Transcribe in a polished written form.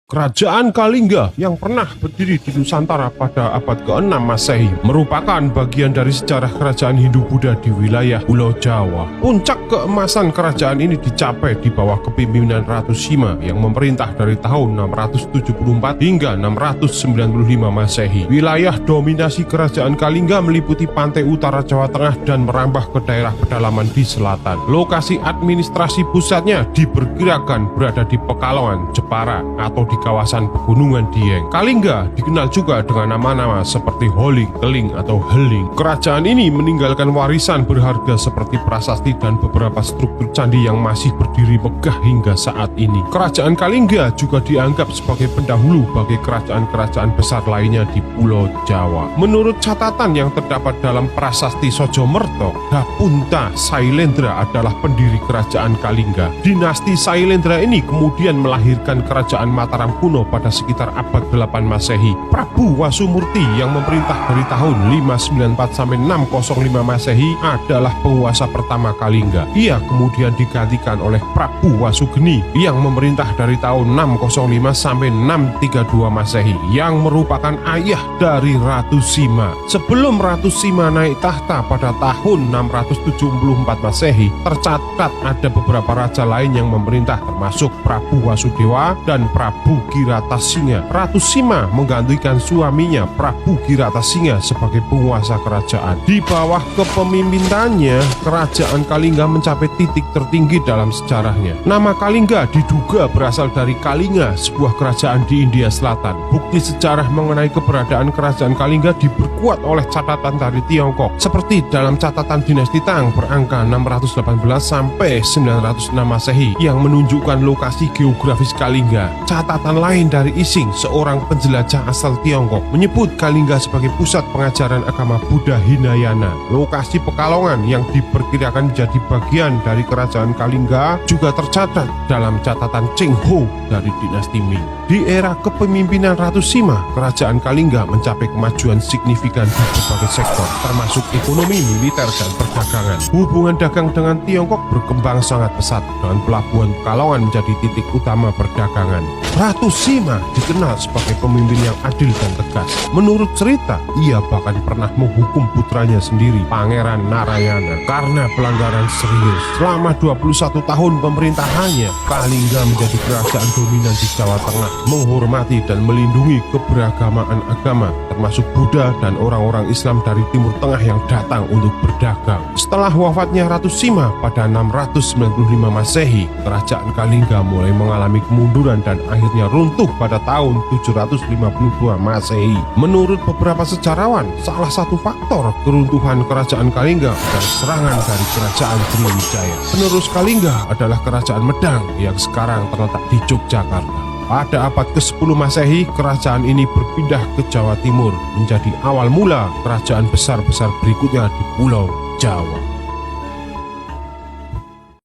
Kerajaan Kalingga yang pernah berdiri di Nusantara pada abad ke-6 Masehi merupakan bagian dari sejarah kerajaan Hindu-Buddha di wilayah Pulau Jawa. Puncak keemasan kerajaan ini dicapai di bawah kepemimpinan Ratu Sima yang memerintah dari tahun 674 hingga 695 Masehi. Wilayah dominasi kerajaan Kalingga meliputi pantai utara Jawa Tengah dan merambah ke daerah pedalaman di selatan. Lokasi administrasi pusatnya diperkirakan berada di Pekalongan, Jepara, atau di kawasan pegunungan Dieng. Kalingga dikenal juga dengan nama-nama seperti Holing, Keling, atau Heling. Kerajaan ini meninggalkan warisan berharga seperti prasasti dan beberapa struktur candi yang masih berdiri megah hingga saat ini. Kerajaan Kalingga juga dianggap sebagai pendahulu bagi kerajaan-kerajaan besar lainnya di Pulau Jawa. Menurut catatan yang terdapat dalam prasasti Sojomerto, Dapunta Sailendra adalah pendiri kerajaan Kalingga. Dinasti Sailendra ini kemudian melahirkan kerajaan Mataram kuno pada sekitar abad 8 Masehi. Prabu Wasumurti yang memerintah dari tahun 594 sampai 605 Masehi adalah penguasa pertama Kalingga. Ia kemudian digantikan oleh Prabu Wasugeni yang memerintah dari tahun 605 sampai 632 Masehi yang merupakan ayah dari Ratu Sima. Sebelum Ratu Sima naik tahta pada tahun 674 Masehi, tercatat ada beberapa raja lain yang memerintah termasuk Prabu Wasudewa dan Prabu Kiratasinga. Ratu Sima menggantikan suaminya Prabu Kiratasinga sebagai penguasa kerajaan. Di bawah kepemimpinannya, kerajaan Kalingga mencapai titik tertinggi dalam sejarahnya. Nama Kalingga diduga berasal dari Kalinga, sebuah kerajaan di India Selatan. Bukti sejarah mengenai keberadaan kerajaan Kalingga diperkuat oleh catatan dari Tiongkok, seperti dalam catatan dinasti Tang berangka 618 sampai 906 Masehi yang menunjukkan lokasi geografis Kalingga. Catatan lain dari Ising, seorang penjelajah asal Tiongkok, menyebut Kalingga sebagai pusat pengajaran agama Buddha Hinayana. Lokasi Pekalongan yang diperkirakan menjadi bagian dari kerajaan Kalingga juga tercatat dalam catatan Cheng Ho dari dinasti Ming. Di era kepemimpinan Ratu Sima, kerajaan Kalingga mencapai kemajuan signifikan di berbagai sektor, termasuk ekonomi, militer, dan perdagangan. Hubungan dagang dengan Tiongkok berkembang sangat pesat, dengan pelabuhan Pekalongan menjadi titik utama perdagangan. Ratu Sima dikenal sebagai pemimpin yang adil dan tegas. Menurut cerita, ia bahkan pernah menghukum putranya sendiri, Pangeran Narayana, karena pelanggaran serius. Selama 21 tahun pemerintahannya, Kalingga menjadi kerajaan dominan di Jawa Tengah, menghormati dan melindungi keberagamaan agama, termasuk Buddha dan orang-orang Islam dari Timur Tengah yang datang untuk berdagang. Setelah wafatnya Ratu Sima pada 695 Masehi, kerajaan Kalingga mulai mengalami kemunduran dan akhirnya runtuh pada tahun 752 Masehi. Menurut beberapa sejarawan, salah satu faktor keruntuhan kerajaan Kalingga adalah serangan dari kerajaan Sriwijaya. Penerus Kalingga adalah kerajaan Medang yang sekarang terletak di Yogyakarta. Pada abad ke-10 Masehi, kerajaan ini berpindah ke Jawa Timur, menjadi awal mula kerajaan besar-besar berikutnya di Pulau Jawa.